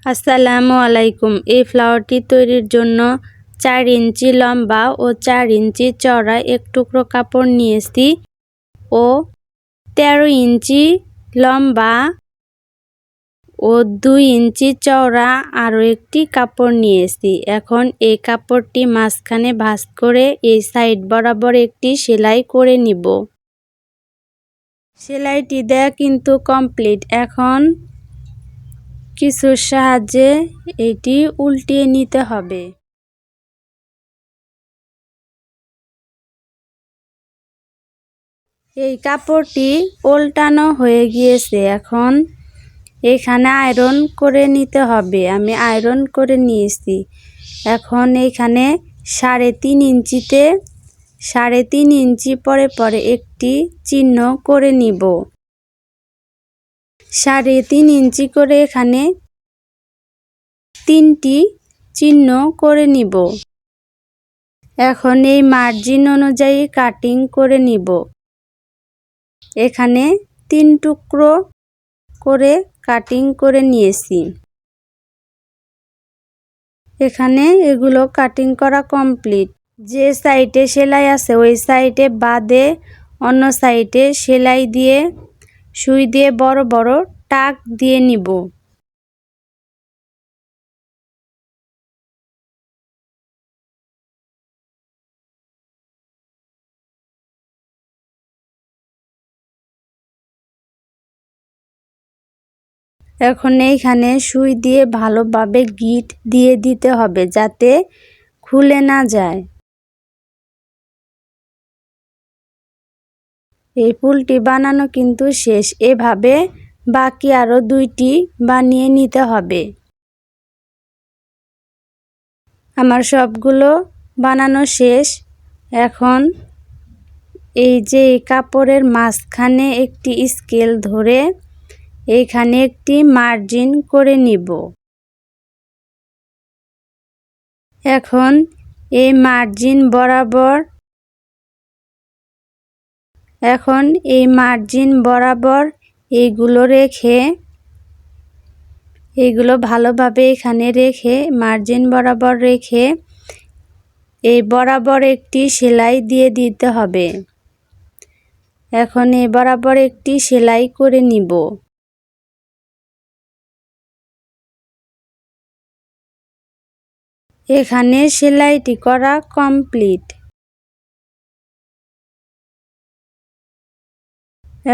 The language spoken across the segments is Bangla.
আসসালামু আলাইকুম। এই ফ্লাওয়ারটি তৈরির জন্য 4 ইঞ্চি লম্বা ও 4 ইঞ্চি চওড়া এক টুকরো কাপড় নিয়েছি ও 13 ইঞ্চি লম্বা ও 2 ইঞ্চি চওড়া আরও একটি কাপড় নিয়েছি। এখন এই কাপড়টি মাঝখানে ভাঁজ করে এই সাইড বরাবর একটি সেলাই করে নিব। সেলাইটি দেয়া কিন্তু কমপ্লিট। এখন কিছুর সাহায্যে এটি উল্টিয়ে নিতে হবে। এই কাপড়টি উল্টানো হয়ে গিয়েছে। এখন এখানে আয়রন করে নিতে হবে। আমি আয়রন করে নিয়েছি। এখন এখানে 3.5 ইঞ্চিতে 3.5 ইঞ্চি পরে একটি চিহ্ন করে নিব। 3.5 ইঞ্চি করে এখানে 3টি চিহ্ন করে নিব। এখন এই মার্জিন অনুযায়ী কাটিং করে নিব। এখানে 3 টুকরো করে কাটিং করে নিয়েছি। এখানে এগুলো কাটিং করা কমপ্লিট। যে সাইডে সেলাই আছে ওই সাইডে বাদে অন্য সাইডে সেলাই দিয়ে সুই দিয়ে বড় বড় টাক দিয়ে নিব। এখন এইখানে সুই দিয়ে ভালোভাবে গিট দিয়ে দিতে হবে যাতে খুলে না যায়। এই ফুলটি বানানো কিন্তু শেষ। এভাবে বাকি আরও 2টি বানিয়ে নিতে হবে। আমার সবগুলো বানানো শেষ। এখন এই যে কাপড়ের মাঝখানে একটি স্কেল ধরে এইখানে একটি মার্জিন করে নিব। এখন এই মার্জিন বরাবর এইগুলো ভালোভাবে এখানে রেখে মার্জিন বরাবর রেখে এই বরাবর একটি সেলাই দিয়ে দিতে হবে। এখন এই বরাবর একটি সেলাই করে নিব। এখানে সেলাইটি করা কমপ্লিট।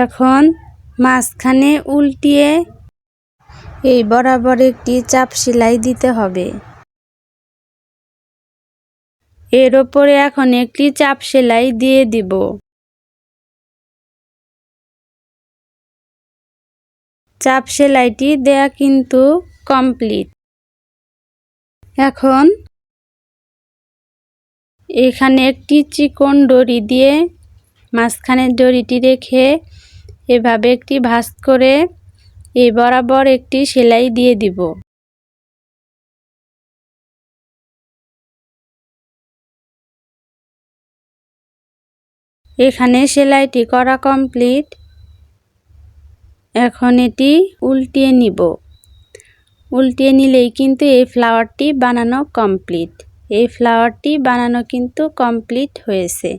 এখন মাঝখানে উল্টিয়ে এই বরাবর একটি চাপ সেলাই দিতে হবে। এর উপরে এখন একটি চাপ সেলাই দিয়ে দিব। চাপ সেলাইটি দেয়া কিন্তু কমপ্লিট। এখন এখানে একটি চিকন দড়ি দিয়ে মাঝখানের দড়িটি রেখে এভাবে একটি ভাঁজ করে এই বরাবর একটি সেলাই দিয়ে দিব। এখানে সেলাইটি করা কমপ্লিট। এখন এটি উল্টিয়ে নিব। উল্টিয়ে নিলেই কিন্তু এই ফ্লাওয়ারটি বানানো কমপ্লিট। এই ফ্লাওয়ারটি বানানো কিন্তু কমপ্লিট হয়েছে।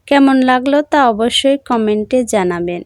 কেমন লাগলো তা অবশ্যই কমেন্টে জানাবেন।